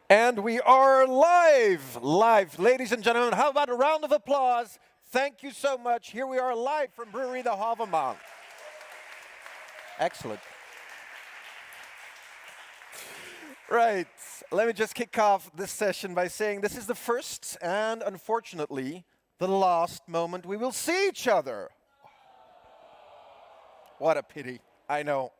And we are live. Ladies and gentlemen, how about a round of applause? Thank you so much. Here we are live from Brewery De Halve Maan. Excellent. Right, let me just kick off this session by saying this is the first and unfortunately the last moment we will see each other. What a pity. I know.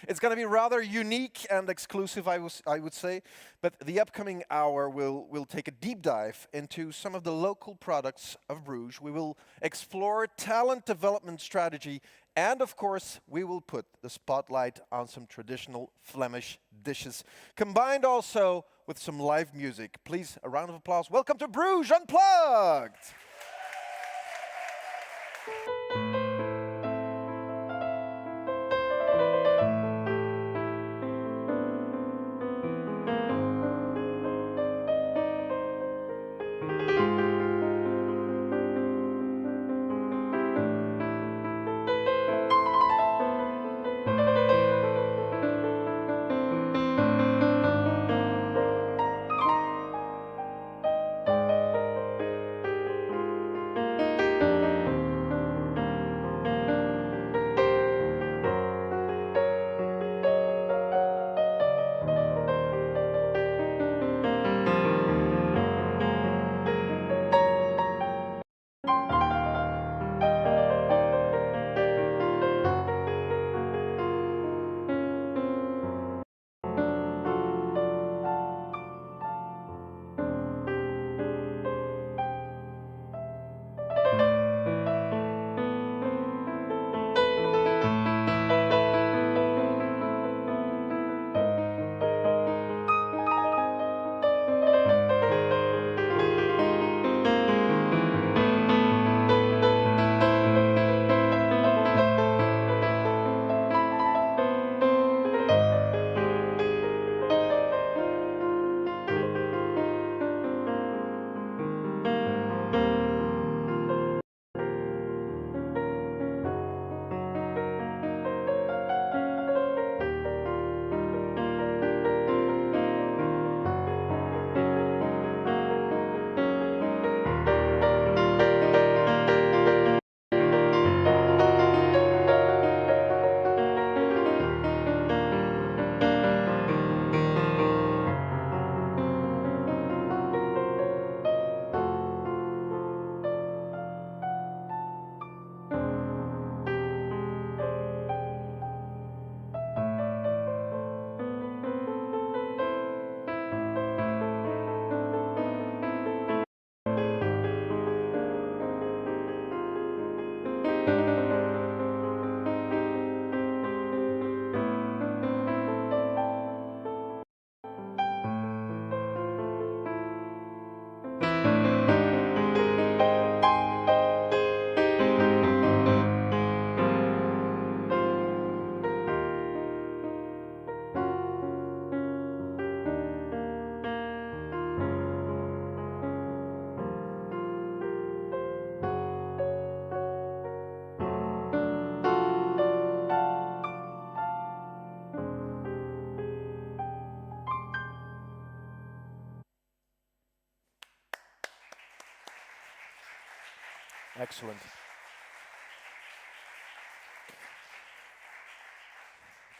It's going to be rather unique and exclusive, I would say. But the upcoming hour will take a deep dive into some of the local products of Bruges. We will explore talent development strategy. And of course, we will put the spotlight on some traditional Flemish dishes, combined also with some live music. Please, a round of applause. Welcome to Bruges Unplugged. Excellent.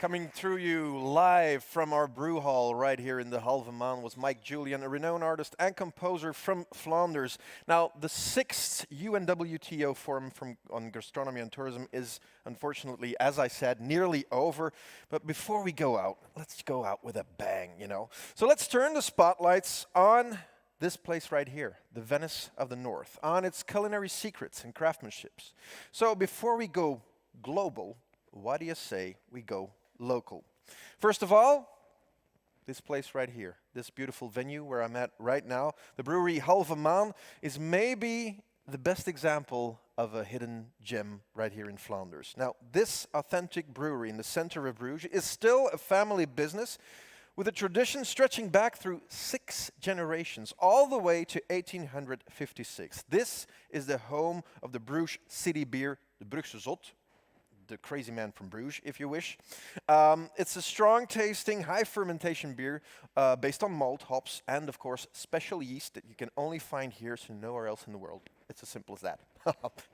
Coming through you live from our brew hall right here in the Halve Maan was Mike Julian, a renowned artist and composer from Flanders. Now, the 6th UNWTO Forum on Gastronomy and Tourism is unfortunately, as I said, nearly over. But before we go out, let's go out with a bang, you know. So let's turn the spotlights on this place right here, the Venice of the North, on its culinary secrets and craftsmanships. So before we go global, what do you say we go local? First of all, this place right here, this beautiful venue where I'm at right now, the Brewery Halve Maan, is maybe the best example of a hidden gem right here in Flanders. Now, this authentic brewery in the center of Bruges is still a family business with a tradition stretching back through 6 generations, all the way to 1856. This is the home of the Bruges city beer, the Brugse Zot, the crazy man from Bruges, if you wish. It's a strong-tasting, high-fermentation beer based on malt, hops, and of course, special yeast that you can only find here, so nowhere else in the world. It's as simple as that.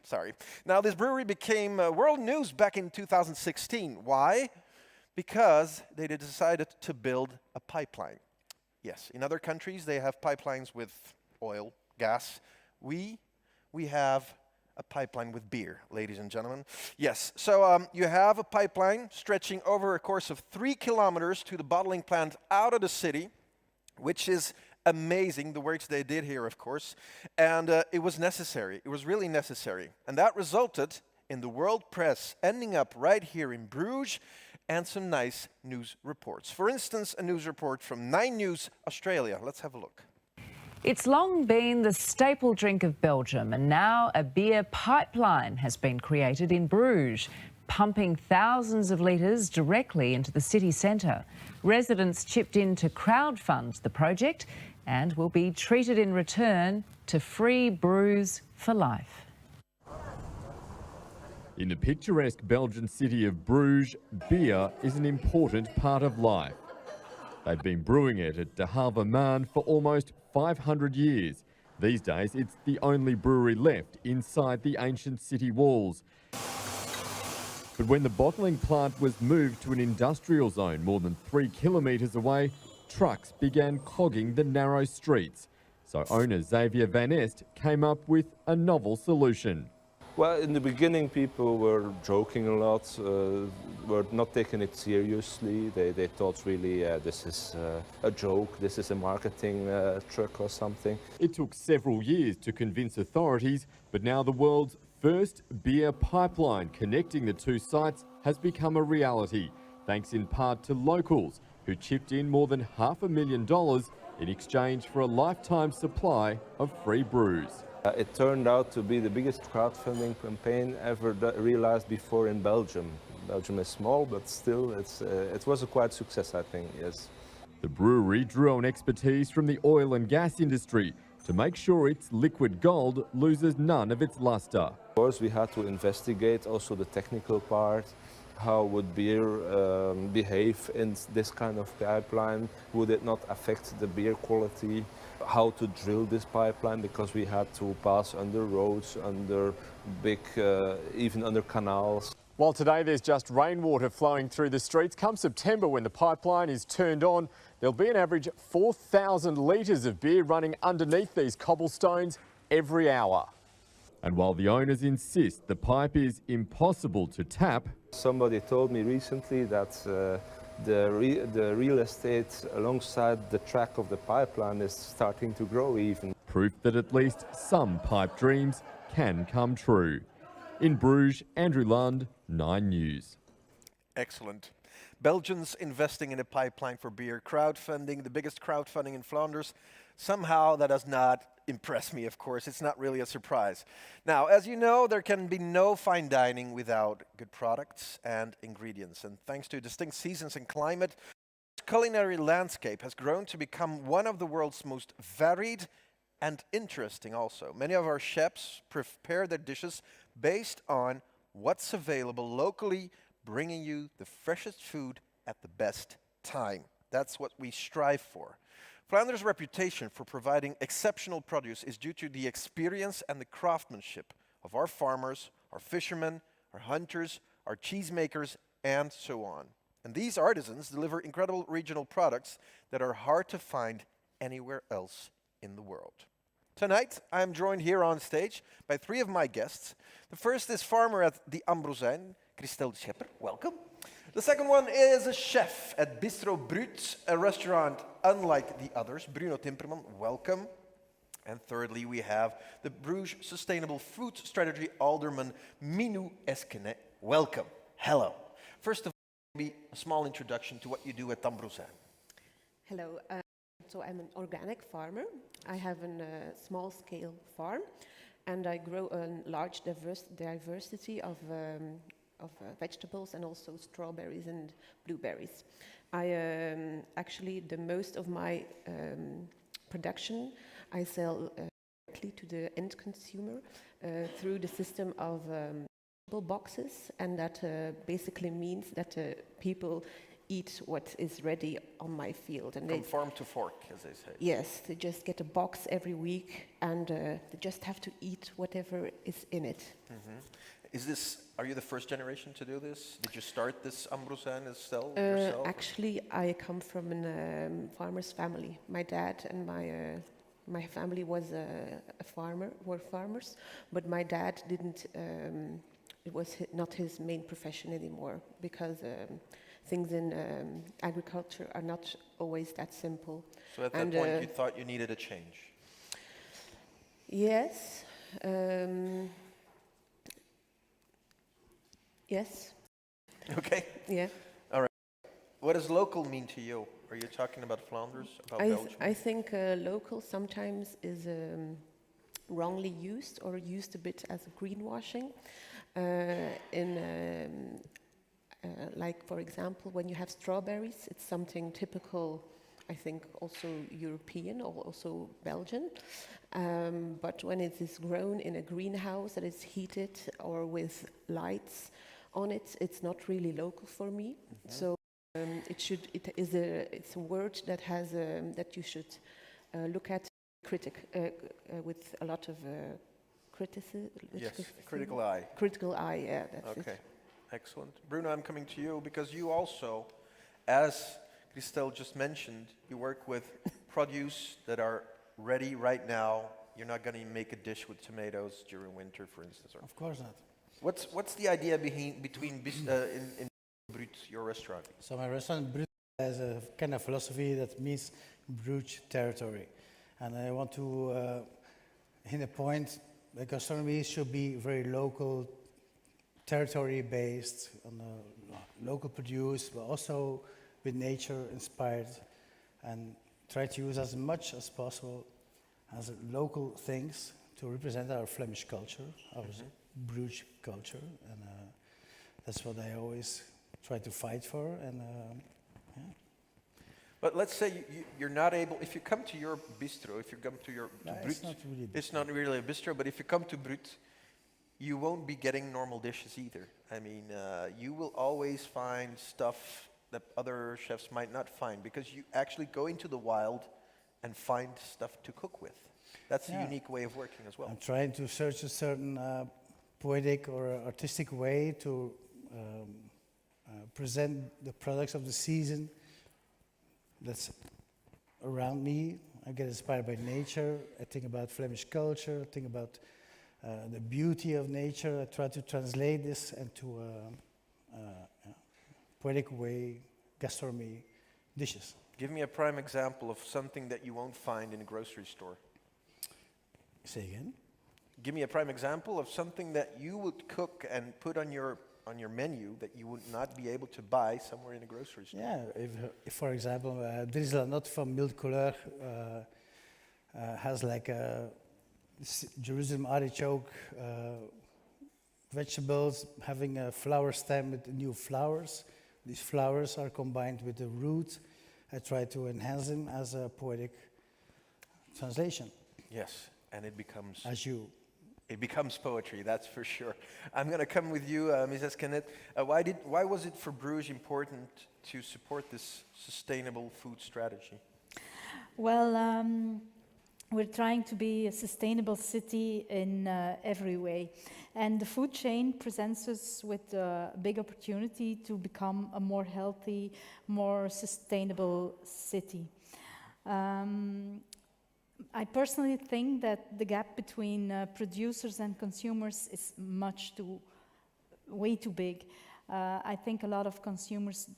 Sorry. Now, this brewery became world news back in 2016. Why? Because they decided to build a pipeline. Yes, in other countries, they have pipelines with oil, gas. We have a pipeline with beer, ladies and gentlemen. Yes, so you have a pipeline stretching over a course of 3 kilometers to the bottling plant out of the city, which is amazing, the works they did here, of course. And it was necessary. It was really necessary. And that resulted in the world press ending up right here in Bruges and some nice news reports. For instance, a news report from 9 News Australia. Let's have a look. It's long been the staple drink of Belgium, and now a beer pipeline has been created in Bruges, pumping thousands of litres directly into the city centre. Residents chipped in to crowdfund the project and will be treated in return to free brews for life. In the picturesque Belgian city of Bruges, beer is an important part of life. They've been brewing it at De Halve Maan for almost 500 years. These days, it's the only brewery left inside the ancient city walls. But when the bottling plant was moved to an industrial zone more than 3 kilometres away, trucks began clogging the narrow streets. So owner Xavier Van Est came up with a novel solution. Well, in the beginning, people were joking a lot, were not taking it seriously. They thought really this is a joke, this is a marketing trick or something. It took several years to convince authorities, but now the world's first beer pipeline connecting the two sites has become a reality, thanks in part to locals who chipped in more than $500,000 in exchange for a lifetime supply of free brews. It turned out to be the biggest crowdfunding campaign ever realized before in Belgium. Belgium is small, but still it was a quite success, I think, yes. The brewery drew on expertise from the oil and gas industry to make sure its liquid gold loses none of its luster. Of course, we had to investigate also the technical part. How would beer behave in this kind of pipeline? Would it not affect the beer quality? How to drill this pipeline, because we had to pass under roads, under big, even under canals. While today there's just rainwater flowing through the streets, come September when the pipeline is turned on, there'll be an average 4,000 litres of beer running underneath these cobblestones every hour. And while the owners insist the pipe is impossible to tap, somebody told me recently that the real estate alongside the track of the pipeline is starting to grow even. Proof that at least some pipe dreams can come true. In Bruges, Andrew Lund, 9 News. Excellent. Belgians investing in a pipeline for beer, crowdfunding, the biggest crowdfunding in Flanders. Somehow that does not impress me, of course. It's not really a surprise. Now, as you know, there can be no fine dining without good products and ingredients. And thanks to distinct seasons and climate, the culinary landscape has grown to become one of the world's most varied and interesting also. Many of our chefs prepare their dishes based on what's available locally, bringing you the freshest food at the best time. That's what we strive for. Flanders' reputation for providing exceptional produce is due to the experience and the craftsmanship of our farmers, our fishermen, our hunters, our cheesemakers, and so on. And these artisans deliver incredible regional products that are hard to find anywhere else in the world. Tonight, I am joined here on stage by 3 of my guests. The first is farmer at the Ambrosijn, Christel de Schepper. Welcome. The second one is a chef at Bistro Brut, a restaurant unlike the others, Bruno Timperman. Welcome. And thirdly, we have the Bruges Sustainable Food Strategy Alderman, Minou Eskenet. Welcome. Hello. First of all, maybe a small introduction to what you do at Ambrosijn. Hello. So I'm an organic farmer. I have a small-scale farm, and I grow a large diversity of vegetables and also strawberries and blueberries. I actually, the most of my production, I sell directly to the end consumer through the system of multiple boxes, and that basically means that people eat what is ready on my field. And From farm to fork, as they say. yes, they just get a box every week, and they just have to eat whatever is in it. Are you the first generation to do this? Did you start this Ambrosan yourself? Actually, I come from a farmer's family. My dad and my family was were farmers, but my dad didn't. It was not his main profession anymore, because things in agriculture are not always that simple. So at that point, you thought you needed a change. Yes. Yes. Okay. Yeah. What does local mean to you? Are you talking about Flanders, about Belgium? I think local sometimes is wrongly used, or used a bit as greenwashing. Like, for example, when you have strawberries, it's something typical, I think, also European or also Belgian. But when it is grown in a greenhouse that is heated or with lights on it, it's not really local for me. So it's a word that has that you should look at with a lot of criticism. Yes, critical eye. Critical eye, yeah, that's Okay, it. excellent. Bruno, I'm coming to you because you also, as Christelle just mentioned, you work with produce that are ready right now. You're not going to make a dish with tomatoes during winter, for instance. Of course not. What's the idea between in Brut, your restaurant? So my restaurant Bruges has a kind of philosophy that means Bruges territory. And I want to hit a point that gastronomy should be very local, territory based, on local produce, but also with nature inspired, and try to use as much as possible as local things to represent our Flemish culture, our Bruges culture, and that's what I always try to fight for. And yeah. But let's say you're not able, if you come to your bistro, if you come to your to Brut, it's not really a bistro, but if you come to Brut, you won't be getting normal dishes either. I mean, you will always find stuff that other chefs might not find, because you actually go into the wild and find stuff to cook with. That's a unique way of working as well. I'm trying to search a certain poetic or artistic way to present the products of the season that's around me. I get inspired by nature. I think about Flemish culture. I think about the beauty of nature. I try to translate this into poetic way, gastronomy dishes. Give me a prime example of something that you won't find in a grocery store. Say again? Give me a prime example of something that you would cook and put on your menu that you would not be able to buy somewhere in a grocery store. Yeah, if for example, Drizzlanot from Milk Couleur has like a Jerusalem artichoke vegetables having a flower stem with new flowers. These flowers are combined with the root. I try to enhance them as a poetic translation. Yes, and it becomes... It becomes poetry, that's for sure. I'm going to come with you, Mrs. Kenneth. Why was it for Bruges important to support this sustainable food strategy? Well, we're trying to be a sustainable city in every way. And the food chain presents us with a big opportunity to become a more healthy, more sustainable city. I personally think that the gap between producers and consumers is way too big. I think a lot of consumers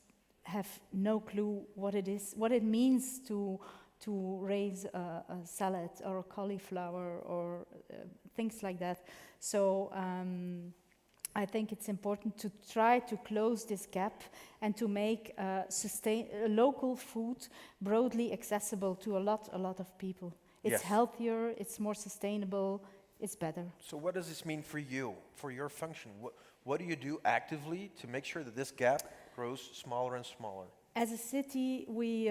have no clue what it means to raise a salad or a cauliflower or things like that. So I think it's important to try to close this gap and to make local food broadly accessible to a lot of people. It's healthier, it's more sustainable, it's better. So what does this mean for you, for your function? What do you do actively to make sure that this gap grows smaller and smaller? As a city, we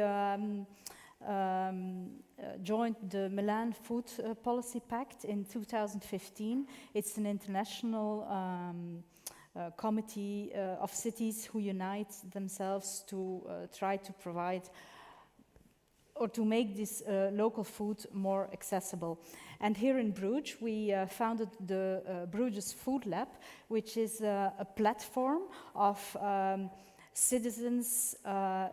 joined the Milan Food Policy Pact in 2015. It's an international committee of cities who unite themselves to try to provide or to make this local food more accessible. And here in Bruges, we founded the Bruges Food Lab, which is a platform of citizens,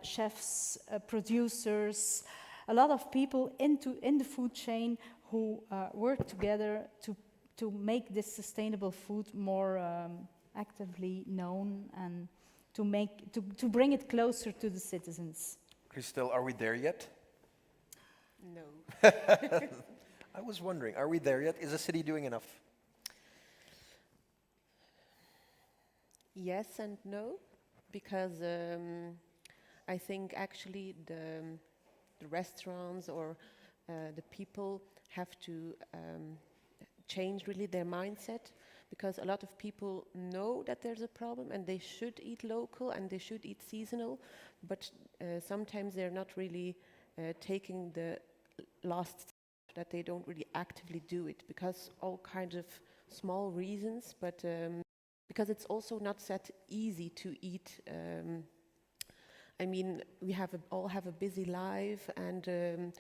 chefs, producers, a lot of people in the food chain who work together to make this sustainable food more actively known and to bring it closer to the citizens. Christelle, are we there yet? No. I was wondering, are we there yet? Is the city doing enough? Yes and no, because I think actually the restaurants or the people have to change really their mindset, because a lot of people know that there's a problem and they should eat local and they should eat seasonal, but sometimes they're not really taking the last step, that they don't really actively do it because all kinds of small reasons, but because it's also not that easy to eat. I mean, we all have a busy life, and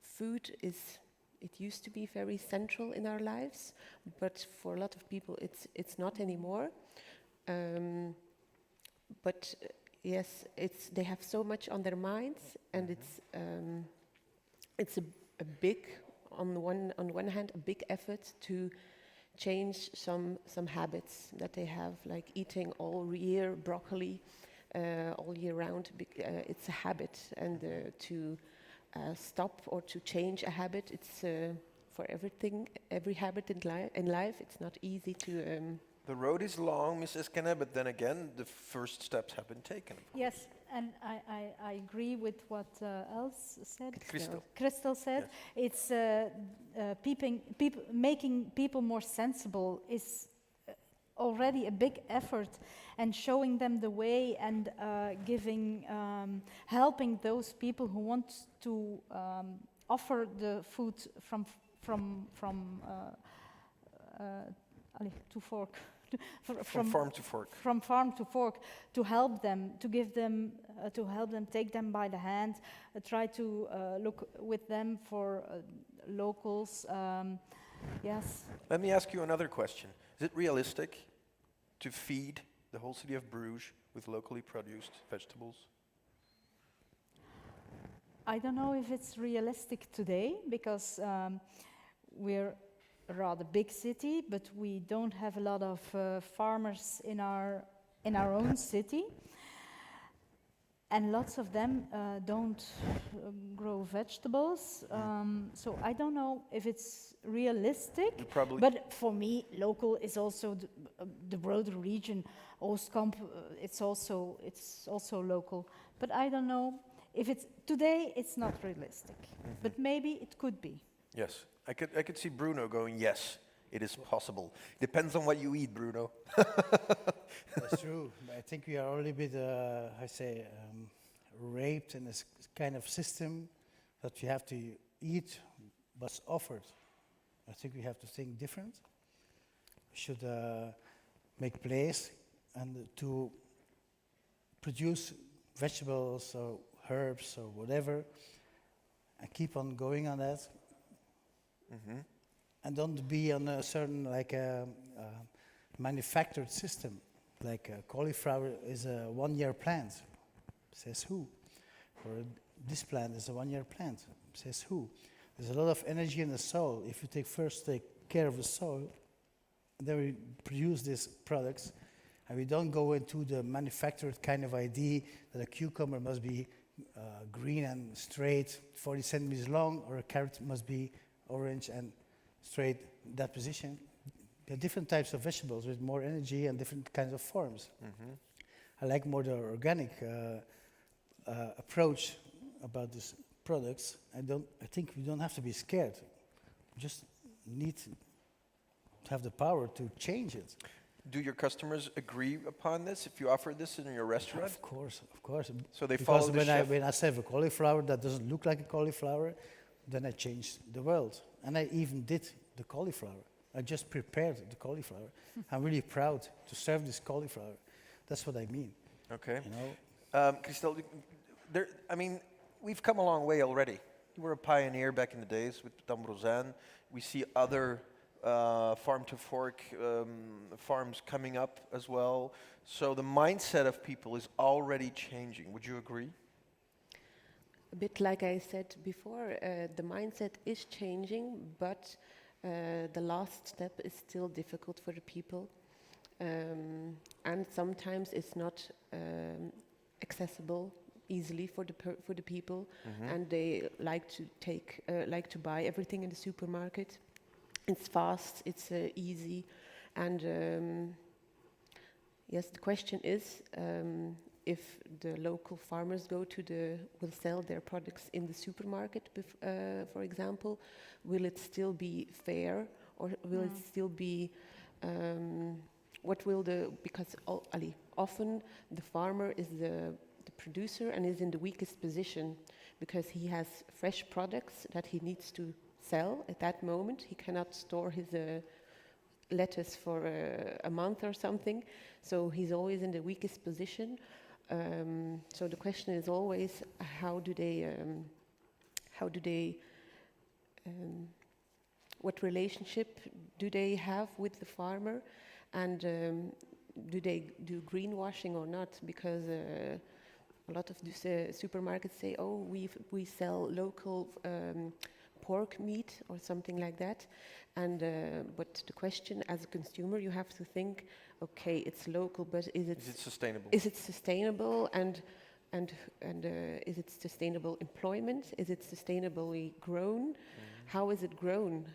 food it used to be very central in our lives, but for a lot of people it's not anymore. But yes, they have so much on their minds, and it's a big, on one hand, a big effort to change some habits that they have, like eating all year broccoli all year round. It's a habit, and to stop or to change a habit, it's for every habit in life, it's not easy to... The road is long, Mrs. Kenne, but then again, the first steps have been taken. Yes, and I agree with what else said. Christelle said. Yes. It's making people more sensible is already a big effort, and showing them the way and helping those people who want to offer the food from to fork. From farm to fork. From farm to fork, to help them, take them by the hand, try to look with them for locals. Yes. Let me ask you another question. Is it realistic to feed the whole city of Bruges with locally produced vegetables? I don't know if it's realistic today, because we're a rather big city, but we don't have a lot of farmers in our own city, and lots of them don't grow vegetables. So I don't know if it's realistic. But for me, local is also the broader region. Oostkamp, it's also local. But I don't know if it's today. It's not realistic, but maybe it could be. Yes. I could see Bruno going, yes, it is possible. Depends on what you eat, Bruno. That's true. I think we are a little bit, raped in this kind of system that you have to eat what's offered. I think we have to think different. We should make place and to produce vegetables or herbs or whatever, and keep on going on that. And don't be on a certain manufactured system, like cauliflower is a 1-year plant, says who? Or this plant is a 1-year plant, says who? There's a lot of energy in the soil. If you take care of the soil, then we produce these products, and we don't go into the manufactured kind of idea that a cucumber must be green and straight, 40 centimeters long, or a carrot must be orange and straight, that position. There are different types of vegetables with more energy and different kinds of forms. I like more the organic approach about these products. I think we don't have to be scared. We just need to have the power to change it. Do your customers agree upon this if you offer this in your restaurant? Of course. So they follow the chef? When I serve a cauliflower that doesn't look like a cauliflower, then I changed the world. And I even did the cauliflower. I just prepared the cauliflower. I'm really proud to serve this cauliflower. That's what I mean. Okay. You know, Christel, I mean, we've come a long way already. You were a pioneer back in the days with Dambrozan. We see other farm-to-fork farms coming up as well. So the mindset of people is already changing. Would you agree? A bit like I said before, the mindset is changing, but the last step is still difficult for the people. And sometimes it's not accessible easily for the people, and they like to buy everything in the supermarket. It's fast, it's easy, and yes, the question is if the local farmers will sell their products in the supermarket, for example, will it still be fair, or will it still be because often the farmer is the producer and is in the weakest position because he has fresh products that he needs to sell at that moment. He cannot store his lettuce for a month or something, so he's always in the weakest position. So the question is always, what relationship do they have with the farmer, and do they do greenwashing or not? Because a lot of these supermarkets say, oh, we sell local pork meat or something like that, and but the question, as a consumer, you have to think, okay, it's local, but is it sustainable? Is it sustainable, and is it sustainable employment? Is it sustainably grown? How is it grown?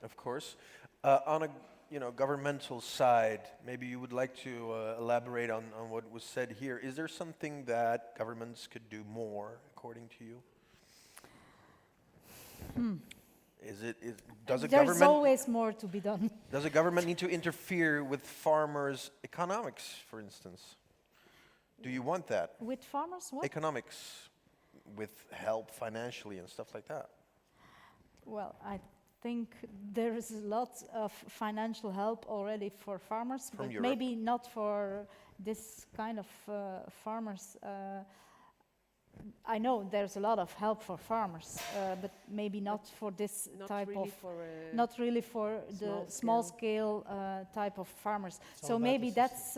Of course. On a governmental side, maybe you would like to elaborate on what was said here. Is there something that governments could do more, according to you? There's always more to be done. Does a government need to interfere with farmers' economics, for instance? Do you want that? With farmers, what? Economics, with help financially and stuff like that. Well, I think there is a lot of financial help already for farmers, From but Europe. maybe not for this kind of farmers. I know there's a lot of help for farmers, but maybe not for this type really of, for not really for the small scale type of farmers. It's all So about maybe the that's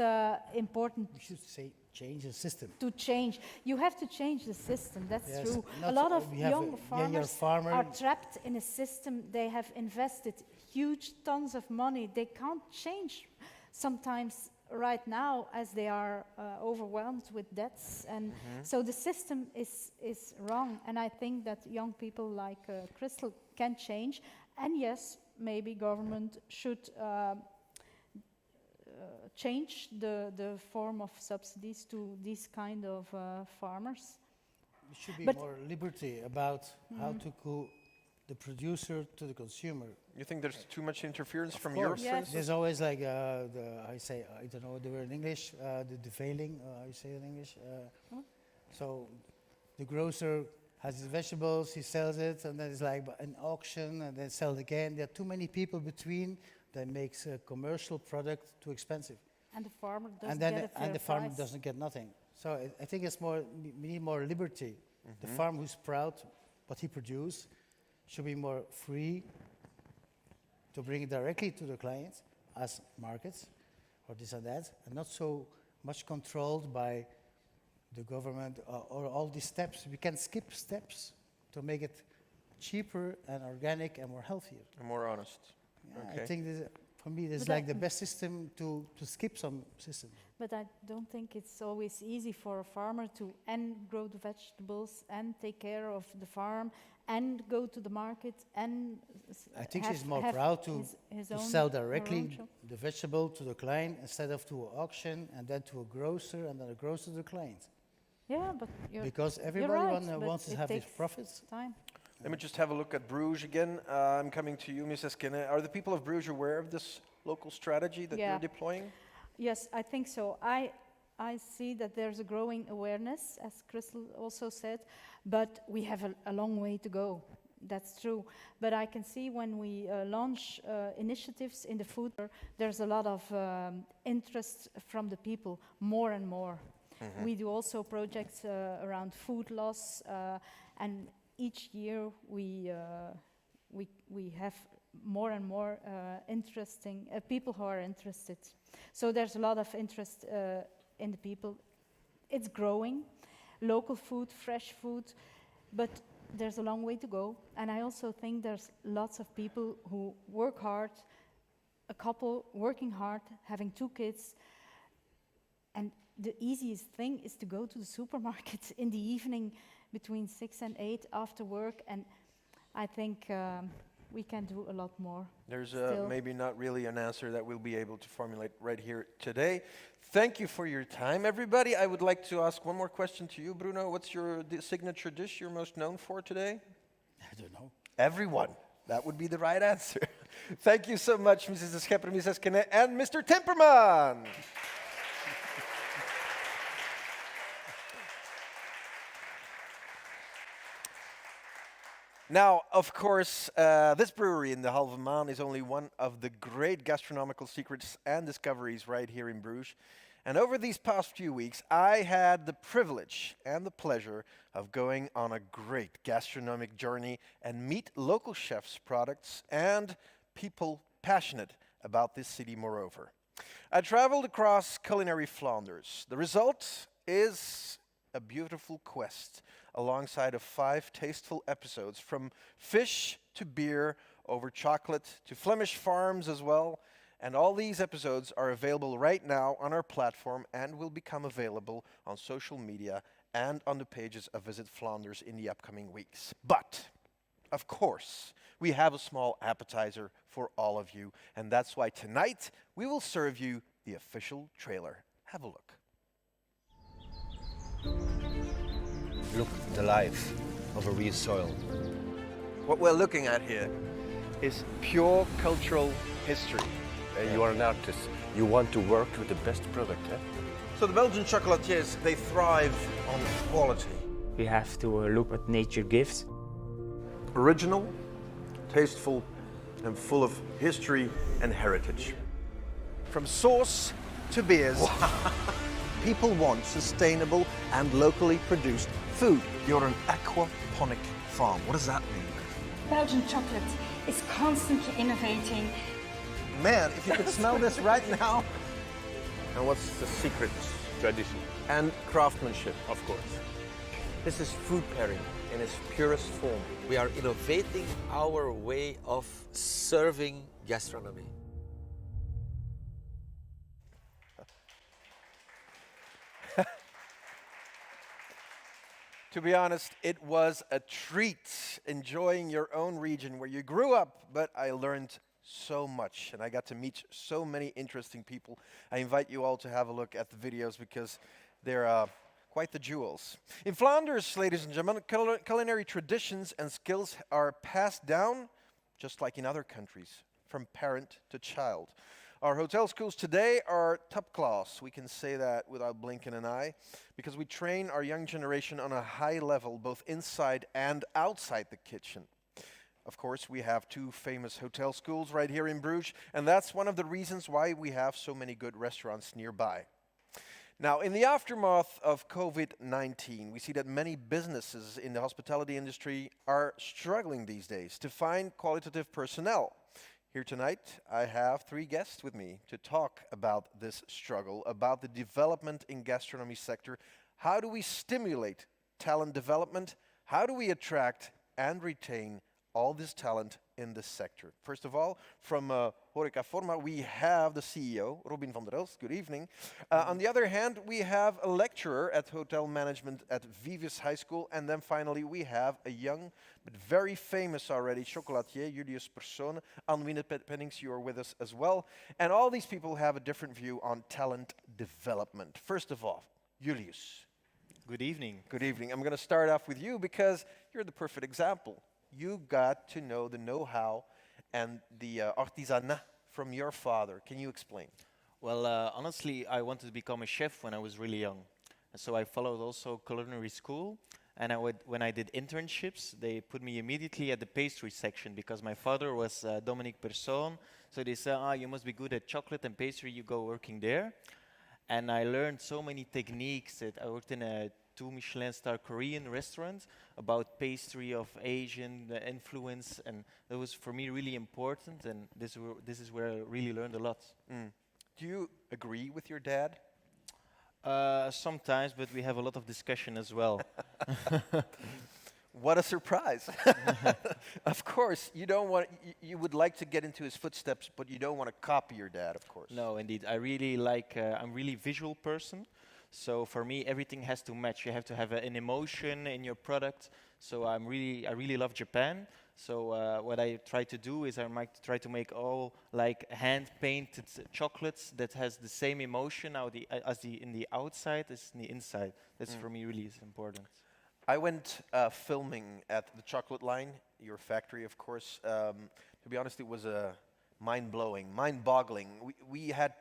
important we should say change the system. to change. You have to change the system, that's Yes, true. A not lot so- of we have young a younger farmers farmer. are trapped in a system. They have invested huge tons of money. They can't change sometimes right now, as they are overwhelmed with debts, and so the system is wrong. And I think that young people like Christel can change, and yes, maybe government should change the form of subsidies to these kind of farmers. There should be But- more liberty about how to go the producer to the consumer. You think there's too much interference from Of Europe? course. for Yes. instance? There's always like I don't know the word in English, the veiling, how you say it in English. So the grocer has his vegetables, he sells it, and then it's like an auction, and then sell it again. There are too many people between that makes a commercial product too expensive. And the farmer doesn't And then get a fair the farmer price. doesn't get nothing. So I think it's more, we need more liberty. The farmer who's proud what he produces should be more free to bring it directly to the clients as markets or this and that, and not so much controlled by the government or all these steps. We can skip steps to make it cheaper and organic and more healthier. And more honest. Yeah, Okay. I think this, for me, this is But like the best system to skip some systems. But I don't think it's always easy for a farmer to grow the vegetables and take care of the farm and go to the market and I think she's more proud to own, sell her own directly shop. the vegetable to the client instead of to an auction and then to a grocer and then a grocer to the client. Yeah, but Because you're everybody right, but wants to it have his takes profits. time. Let me just have a look at Bruges again. I'm coming to you, Mrs. Kinne. Are the people of Bruges aware of this local strategy that Yeah. you're deploying? Yes, I think so. I see that there's a growing awareness, as Christel also said, but we have a long way to go. that's true. But I can see when we launch initiatives in the food, there's a lot of interest from the people, more and more. We do also projects around food loss, and each year we have more and more interesting people who are interested. So there's a lot of interest in the people. It's growing, local food, fresh food, but there's a long way to go. And I also think there's lots of people who work hard, a couple working hard, having 2 kids, and the easiest thing is to go to the supermarket in the evening between 6 and 8 after work, and I think we can do a lot more. There's maybe not really an answer that we'll be able to formulate right here today. Thank you for your time, everybody. I would like to ask one more question to you, Bruno. What's your signature dish you're most known for today? I don't know. Everyone. That would be the right answer. Thank you so much, Mrs. De Schepper, Mrs. Kenne, and Mr. Timperman. Now, of course, this brewery in De Halve Maan is only one of the great gastronomical secrets and discoveries right here in Bruges. And over these past few weeks, I had the privilege and the pleasure of going on a great gastronomic journey and meet local chefs, products, and people passionate about this city moreover. I traveled across culinary Flanders. The result is a beautiful quest alongside of 5 tasteful episodes, from fish to beer, over chocolate to Flemish farms as well. And all these episodes are available right now on our platform and will become available on social media and on the pages of Visit Flanders in the upcoming weeks. But, of course, we have a small appetizer for all of you, and that's why tonight we will serve you the official trailer. Have a look. Look the life of a real soil. What we're looking at here is pure cultural history. You are an artist. You want to work with the best product, eh? So the Belgian chocolatiers, they thrive on quality. We have to look what nature gives. Original, tasteful, and full of history and heritage. From sauce to beers. People want sustainable and locally produced food. You're an aquaponic farm. What does that mean? Belgian chocolate is constantly innovating. Man, if you could smell this right now. And what's the secret? Tradition, And craftsmanship. of course. This is food pairing in its purest form. We are innovating our way of serving gastronomy. To be honest, it was a treat enjoying your own region where you grew up, but I learned so much and I got to meet so many interesting people. I invite you all to have a look at the videos because they're quite the jewels. In Flanders, ladies and gentlemen, culinary traditions and skills are passed down, just like in other countries, from parent to child. Our hotel schools today are top class. We can say that without blinking an eye, because we train our young generation on a high level, both inside and outside the kitchen. Of course, we have 2 famous hotel schools right here in Bruges, and that's one of the reasons why we have so many good restaurants nearby. Now, in the aftermath of COVID-19, we see that many businesses in the hospitality industry are struggling these days to find qualitative personnel. Here tonight, I have 3 guests with me to talk about this struggle, about the development in gastronomy sector. How do we stimulate talent development? How do we attract and retain all this talent in this sector? First of all, from Horeca Forma, we have the CEO, Robin van der Elst. Good evening. On the other hand, we have a lecturer at hotel management at Vivis High School. And then finally, we have a young but very famous already chocolatier, Julius Persoon. Anwine Pennings, you are with us as well. And all these people have a different view on talent development. First of all, Julius. Good evening. Good evening. I'm going to start off with you because you're the perfect example. You got to know the know-how and the artisanat from your father. Can you explain? Well, honestly, I wanted to become a chef when I was really young. And so I followed also culinary school. And when I did internships, they put me immediately at the pastry section because my father was Dominique Persoon. So they said, you must be good at chocolate and pastry, you go working there. And I learned so many techniques. That I worked in a 2 Michelin star Korean restaurant about pastry of Asian influence. And that was for me really important. And this is where I really learned a lot. Do you agree with your dad? Sometimes, but we have a lot of discussion as well. What a surprise. Of course, you don't want, you would like to get into his footsteps, but you don't want to copy your dad, of course. No, indeed. I really like, I'm really visual person. So for me, everything has to match. You have to have an emotion in your product. So I really love Japan. So what I try to do is I might try to make all like hand-painted chocolates that has the same emotion in the outside as in the inside. That's for me really is important. I went filming at the chocolate line, your factory, of course. To be honest, it was mind-blowing, mind-boggling. We had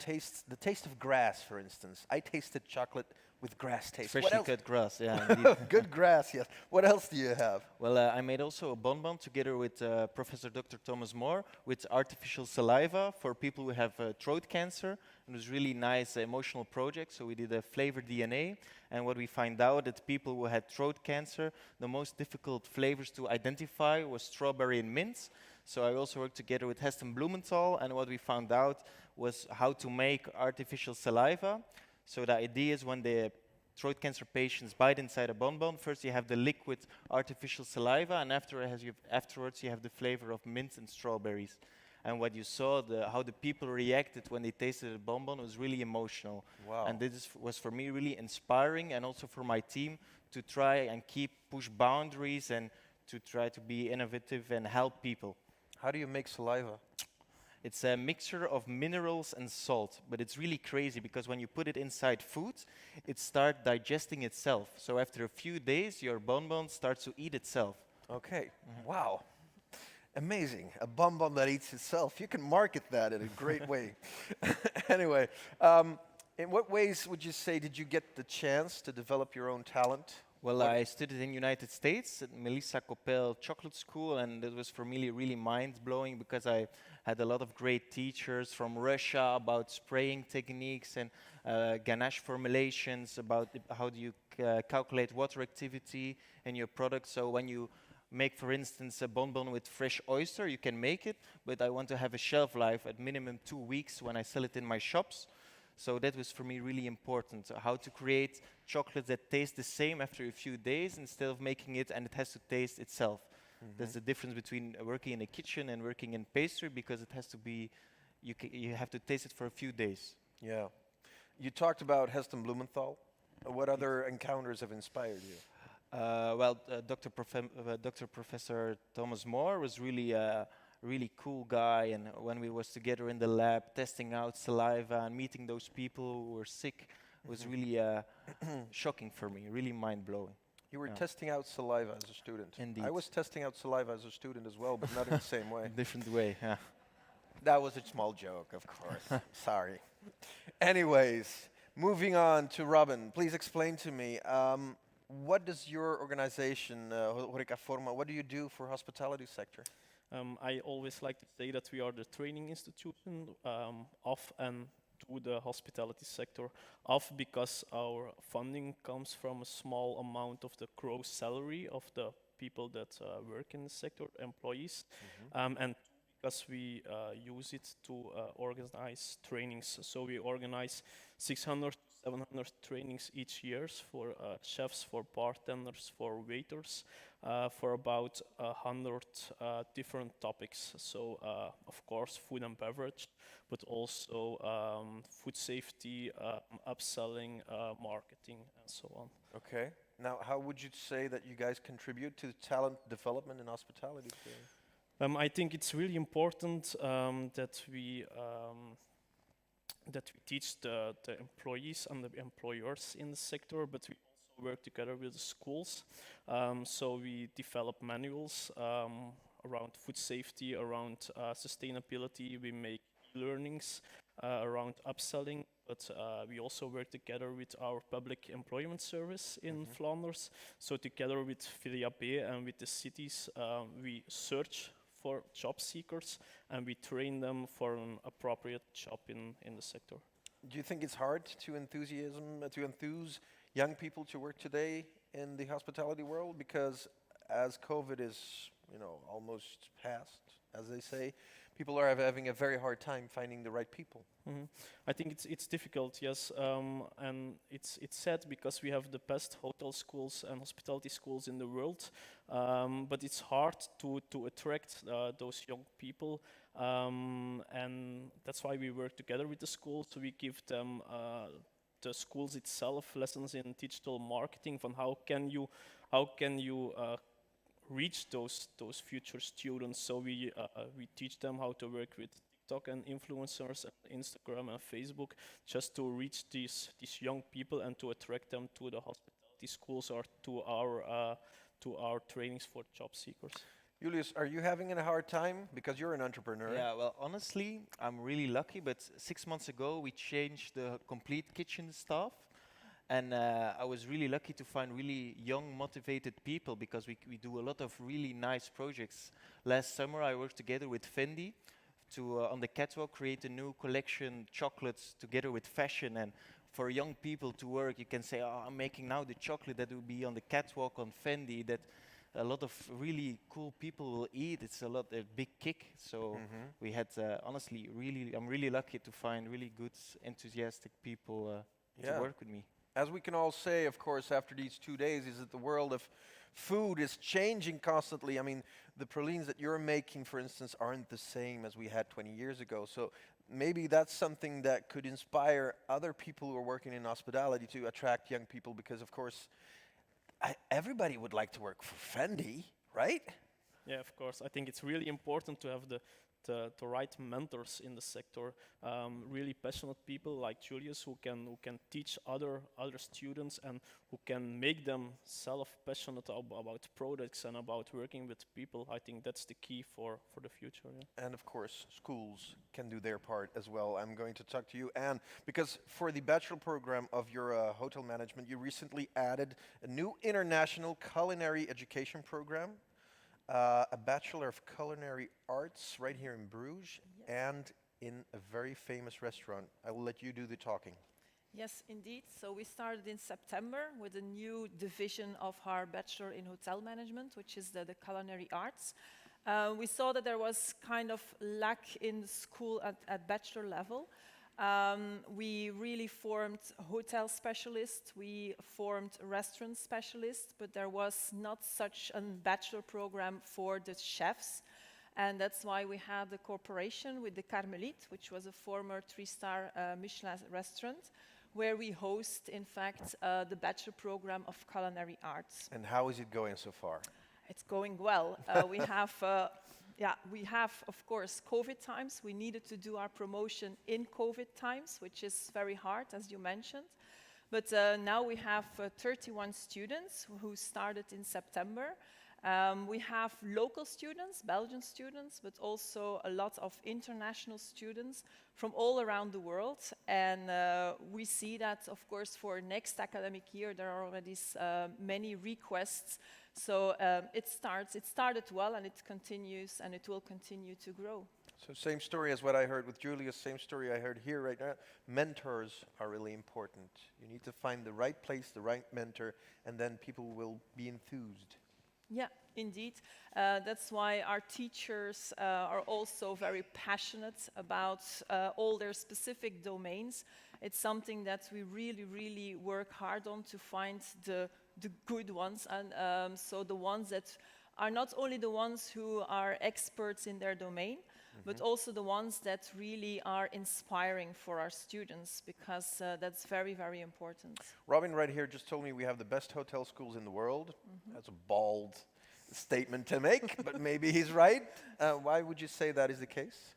the taste of grass, for instance. I tasted chocolate with grass taste. Freshly cut grass, yeah. Indeed. Good grass, yes. What else do you have? Well, I made also a bonbon together with Professor Dr. Thomas Moore with artificial saliva for people who have throat cancer. It was really nice emotional project. So we did a flavored DNA, and what we find out that people who had throat cancer, the most difficult flavors to identify was strawberry and mint. So I also worked together with Heston Blumenthal, and what we found out was how to make artificial saliva. So the idea is when the throat cancer patients bite inside a bonbon, first you have the liquid artificial saliva, and afterwards you have the flavor of mint and strawberries. And what you saw, how the people reacted when they tasted the bonbon was really emotional. Wow. And this was for me really inspiring, and also for my team to try and push boundaries and to try to be innovative and help people. How do you make saliva? It's a mixture of minerals and salt, but it's really crazy because when you put it inside food, it starts digesting itself. So after a few days, your bonbon starts to eat itself. Okay, wow. Amazing, a bonbon that eats itself. You can market that in a great way. Anyway, in what ways would you say did you get the chance to develop your own talent? Well, I studied in the United States at Melissa Coppel Chocolate School, and it was for me really mind-blowing because I had a lot of great teachers from Russia about spraying techniques and ganache formulations, about how do you calculate water activity in your product. So when you make, for instance, a bonbon with fresh oyster, you can make it, but I want to have a shelf life at minimum 2 weeks when I sell it in my shops. So that was for me really important, how to create chocolates that taste the same after a few days instead of making it and it has to taste itself. That's the difference between working in a kitchen and working in pastry, because it has to be, you have to taste it for a few days. Yeah. You talked about Heston Blumenthal. What other encounters have inspired you? Well, Dr. Professor Thomas Moore was really really cool guy, and when we was together in the lab testing out saliva and meeting those people who were sick, it was really shocking for me, really mind-blowing. You were testing out saliva as a student. Indeed. I was testing out saliva as a student as well, but not in the same way. Different way, yeah. That was a small joke, of course. Sorry. Anyways, moving on to Robin. Please explain to me, what does your organization, Horeca Forma, what do you do for hospitality sector? I always like to say that we are the training institution of and to the hospitality sector, because our funding comes from a small amount of the gross salary of the people that work in the sector, employees, and because we use it to organize trainings. So we organize 600, 700 trainings each year for chefs, for bartenders, for waiters, for about 100 different topics. So, of course, food and beverage, but also food safety, upselling, marketing, and so on. Okay. Now, how would you say that you guys contribute to talent development in hospitality? I think it's really important that we teach the employees and the employers in the sector, but we also work together with the schools. So we develop manuals around food safety, around sustainability. We make learnings around upselling, but we also work together with our public employment service in Flanders. So together with VDAB and with the cities, we search for job seekers and we train them for an appropriate job in the sector. Do you think it's hard to enthuse young people to work today in the hospitality world? Because as COVID is, almost past, as they say, people are having a very hard time finding the right people. I think it's difficult, yes, and it's sad because we have the best hotel schools and hospitality schools in the world, but it's hard to attract those young people, and that's why we work together with the schools. So we give them the schools itself lessons in digital marketing from how can you reach those future students. So we teach them how to work with TikTok and influencers, and Instagram and Facebook, just to reach these young people and to attract them to the hospitality schools or to our trainings for job seekers. Julius, are you having a hard time because you're an entrepreneur? Yeah, well, honestly, I'm really lucky, but 6 months ago we changed the complete kitchen staff. And I was really lucky to find really young, motivated people because we do a lot of really nice projects. Last summer I worked together with Fendi to, on the catwalk, create a new collection, chocolates, together with fashion. And for young people to work, you can say, oh, I'm making now the chocolate that will be on the catwalk on Fendi, that a lot of really cool people will eat. It's a big kick. So we had, honestly, I'm really lucky to find really good, enthusiastic people to work with me. As we can all say, of course, after these 2 days, is that the world of food is changing constantly. I mean, the pralines that you're making, for instance, aren't the same as we had 20 years ago. So maybe that's something that could inspire other people who are working in hospitality to attract young people, because, of course, everybody would like to work for Fendi, right? Yeah, of course. I think it's really important to have the right mentors in the sector, really passionate people like Julius who can teach other students and who can make them self-passionate about products and about working with people. I think that's the key for the future. Yeah. And of course, schools can do their part as well. I'm going to talk to you, Anne, because for the bachelor program of your hotel management, you recently added a new international culinary education program. A Bachelor of Culinary Arts right here in Bruges, and in a very famous restaurant. I will let you do the talking. Yes, indeed. So we started in September with a new division of our Bachelor in Hotel Management, which is the Culinary Arts. We saw that there was kind of lack in the school at bachelor level. We really formed hotel specialists, we formed restaurant specialists, but there was not such a bachelor program for the chefs. And that's why we had the cooperation with the Carmelite, which was a former 3-star Michelin restaurant, where we host, in fact, the bachelor program of culinary arts. And how is it going so far? It's going well. We have, of course, COVID times. We needed to do our promotion in COVID times, which is very hard, as you mentioned. But now we have 31 students who started in September. We have local students, Belgian students, but also a lot of international students from all around the world. And we see that, of course, for next academic year, there are already many requests. So it started well, and it continues, and it will continue to grow. So same story as what I heard with Julius, same story I heard here right now. Mentors are really important. You need to find the right place, the right mentor, and then people will be enthused. Yeah, indeed. That's why our teachers are also very passionate about all their specific domains. It's something that we really, really work hard on to find the good ones, and so the ones that are not only the ones who are experts in their domain, but also the ones that really are inspiring for our students, because that's very, very important. Robin right here just told me we have the best hotel schools in the world. That's a bold statement to make, but maybe he's right. Why would you say that is the case?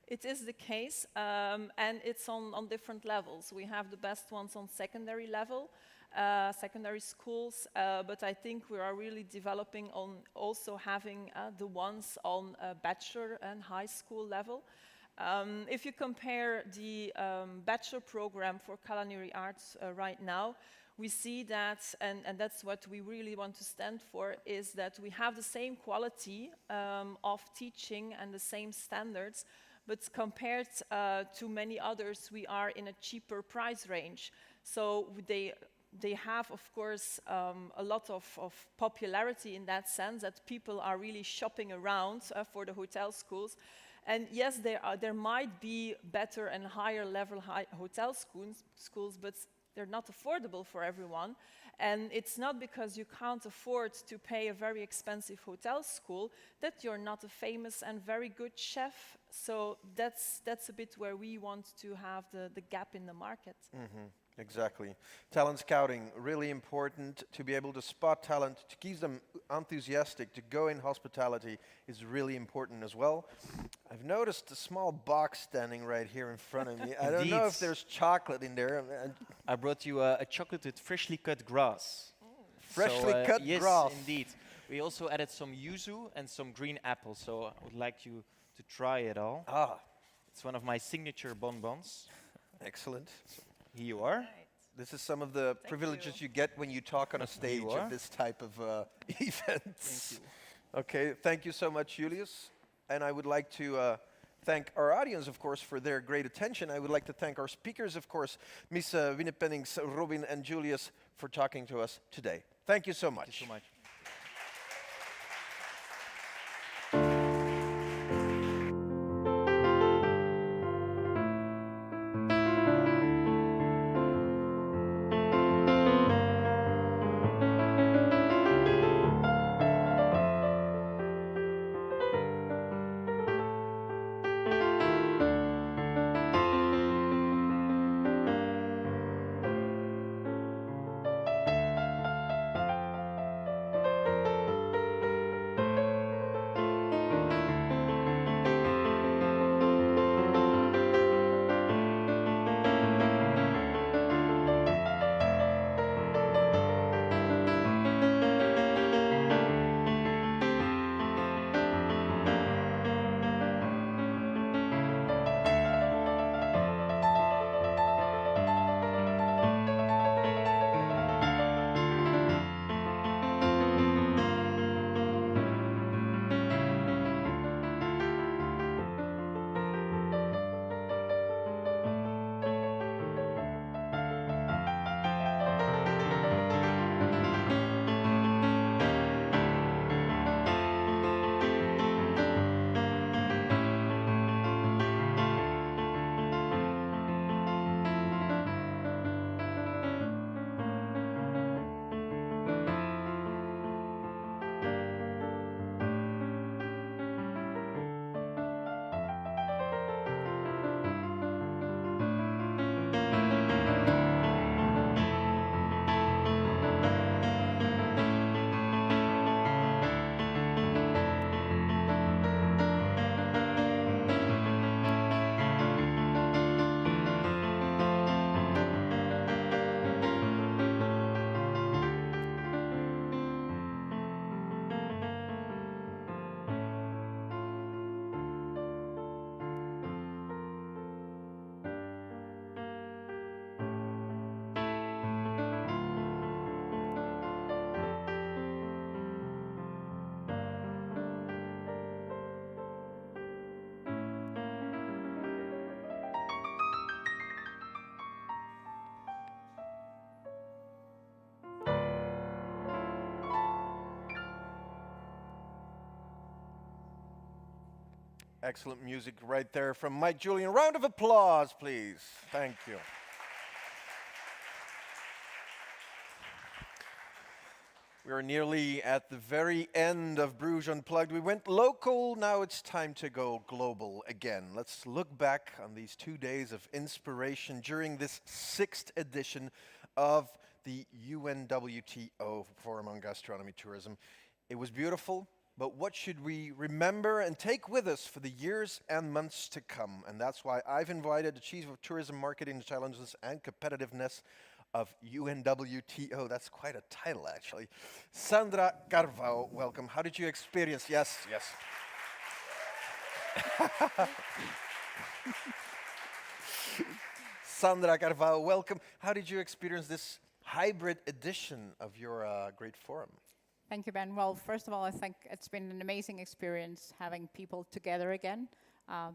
It is the case, and it's on different levels. We have the best ones on secondary level, secondary schools, but I think we are really developing on also having the ones on bachelor and high school level. If you compare the bachelor program for culinary arts right now, we see that, and that's what we really want to stand for, is that we have the same quality of teaching and the same standards, but compared to many others, we are in a cheaper price range. So they have, of course, a lot of popularity in that sense, that people are really shopping around for the hotel schools. And yes, there might be better and higher level hotel schools, but they're not affordable for everyone. And it's not because you can't afford to pay a very expensive hotel school that you're not a famous and very good chef. So that's a bit where we want to have the gap in the market. Mm-hmm. Exactly. Talent scouting, really important to be able to spot talent, to keep them enthusiastic, to go in hospitality is really important as well. I've noticed a small box standing right here in front of me. I don't know if there's chocolate in there. I brought you a chocolate with freshly cut grass. Freshly cut yes, grass. Yes, indeed. We also added some yuzu and some green apple, so I would like you to try it all. Ah. It's one of my signature bonbons. Excellent. Here you are. This is some of the privileges you get when you talk on a stage at this type of events. Thank you. Okay, thank you so much, Julius. And I would like to thank our audience, of course, for their great attention. I would like to thank our speakers, of course, Miss Winnepennings, Robin, and Julius, for talking to us today. Thank you so much. Thank you so much. Excellent music right there from Mike Julian. Round of applause, please. Thank you. We are nearly at the very end of Bruges Unplugged. We went local, now it's time to go global again. Let's look back on these 2 days of inspiration during this 6th edition of the UNWTO Forum on Gastronomy Tourism. It was beautiful, but what should we remember and take with us for the years and months to come? And that's why I've invited the Chief of Tourism Marketing Challenges and Competitiveness of UNWTO. That's quite a title, actually. Sandra Carvao, welcome. How did you experience? Yes, yes. Sandra Carvalho, welcome. How did you experience this hybrid edition of your great forum? Thank you, Ben. Well, first of all, I think it's been an amazing experience having people together again.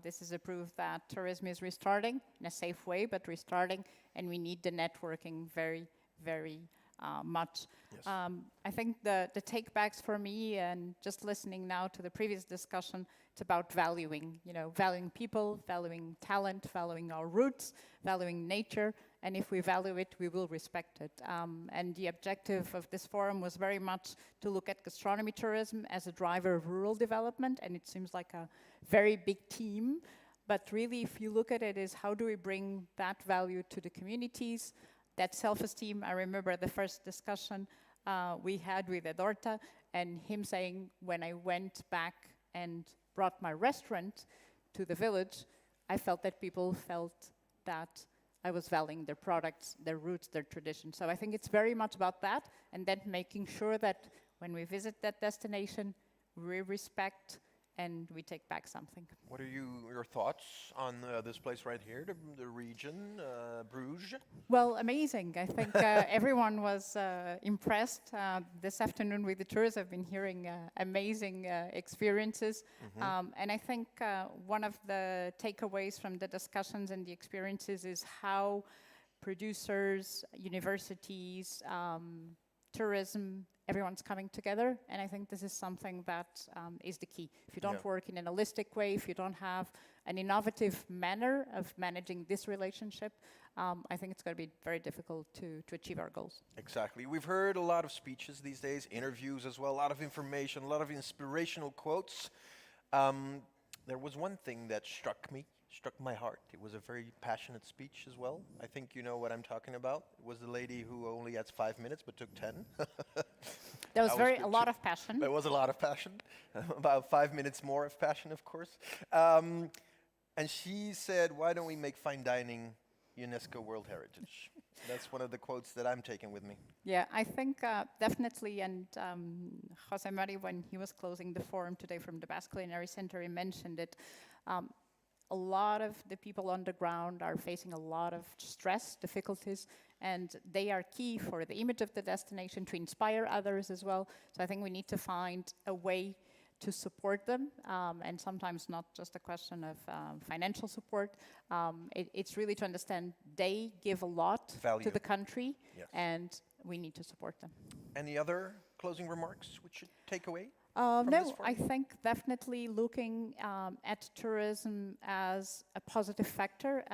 This is a proof that tourism is restarting in a safe way, but restarting, and we need the networking very, very much. Yes. I think the take-backs for me, and just listening now to the previous discussion, it's about valuing, valuing people, valuing talent, valuing our roots, valuing nature, and if we value it, we will respect it. And the objective of this forum was very much to look at gastronomy tourism as a driver of rural development, and it seems like a very big team, but really, if you look at it, is how do we bring that value to the communities, that self-esteem. I remember the first discussion we had with Edorta, and him saying, when I went back and brought my restaurant to the village, I felt that people felt that I was valuing their products, their roots, their tradition. So I think it's very much about that, and then making sure that when we visit that destination, we respect and we take back something. What are your thoughts on this place right here, the region, Bruges? Well, amazing. I think everyone was impressed. This afternoon with the tours, I've been hearing amazing experiences. And I think one of the takeaways from the discussions and the experiences is how producers, universities, tourism, everyone's coming together, and I think this is something that is the key. If you don't work in an holistic way, if you don't have an innovative manner of managing this relationship, I think it's going to be very difficult to achieve our goals. Exactly. We've heard a lot of speeches these days, interviews as well, a lot of information, a lot of inspirational quotes. There was one thing that struck my heart. It was a very passionate speech as well. I think you know what I'm talking about. It was the lady who only had 5 minutes but took 10. There was a lot of passion. There was a lot of passion. About 5 minutes more of passion, of course. And she said, why don't we make fine dining UNESCO World Heritage? That's one of the quotes that I'm taking with me. Yeah, I think definitely, and Jose Mari, when he was closing the forum today from the Basque Culinary Center, he mentioned it. A lot of the people on the ground are facing a lot of stress, difficulties, and they are key for the image of the destination, to inspire others as well. So I think we need to find a way to support them, and sometimes not just a question of financial support. It's really to understand they give a lot to the country, and we need to support them. Any other closing remarks we should take away? No, I think definitely looking at tourism as a positive factor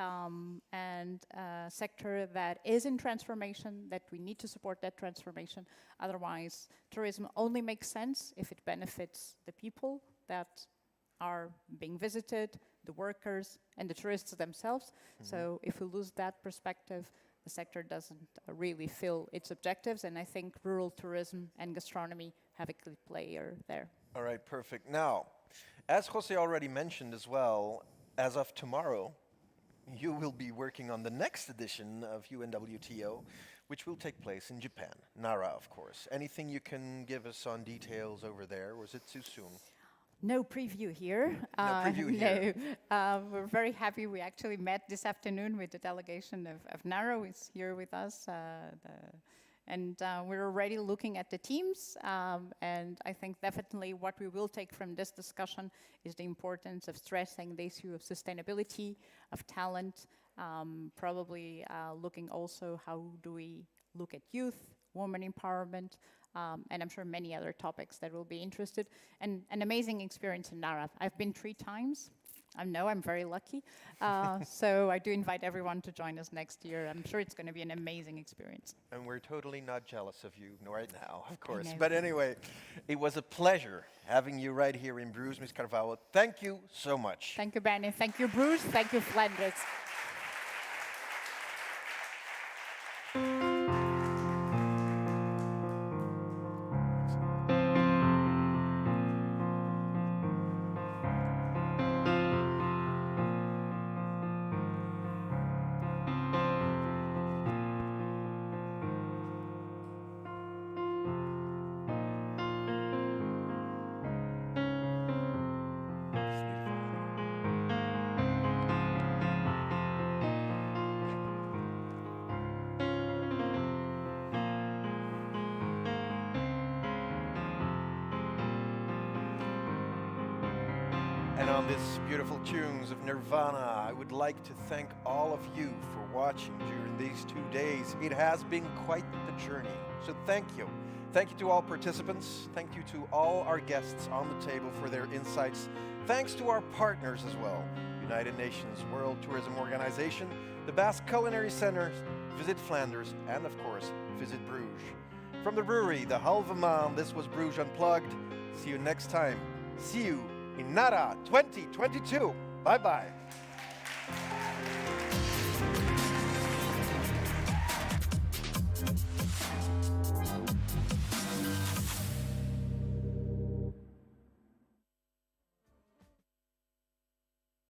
and a sector that is in transformation, that we need to support that transformation. Otherwise, tourism only makes sense if it benefits the people that are being visited, the workers, and the tourists themselves. So if we lose that perspective, the sector doesn't really fill its objectives, and I think rural tourism and gastronomy have a key player there. All right, perfect. Now, as Jose already mentioned as well, as of tomorrow, you will be working on the next edition of UNWTO, which will take place in Japan, Nara, of course. Anything you can give us on details over there, or is it too soon? No preview here. No preview here. No. We're very happy. We actually met this afternoon with the delegation of Nara, who is here with us. And we're already looking at the teams. And I think definitely what we will take from this discussion is the importance of stressing the issue of sustainability, of talent, probably looking also how do we look at youth, women empowerment, and I'm sure many other topics that will be interested. And an amazing experience in Nara. I've been 3 times. I know I'm very lucky. So I do invite everyone to join us next year. I'm sure it's going to be an amazing experience. And we're totally not jealous of you right now, of course. But anyway, it was a pleasure having you right here in Bruges, Ms. Carvalho. Thank you so much. Thank you, Benny. Thank you, Bruges. Thank you, Flanders. on these beautiful tunes of Nirvana, I would like to thank all of you for watching during these 2 days. It has been quite the journey, so thank you. Thank you to all participants. Thank you to all our guests on the table for their insights. Thanks to our partners as well. United Nations World Tourism Organization, the Basque Culinary Center, Visit Flanders, and of course, Visit Bruges. From the brewery, De Halve Maan, this was Bruges Unplugged. See you next time. See you in Nara 2022. Bye-bye.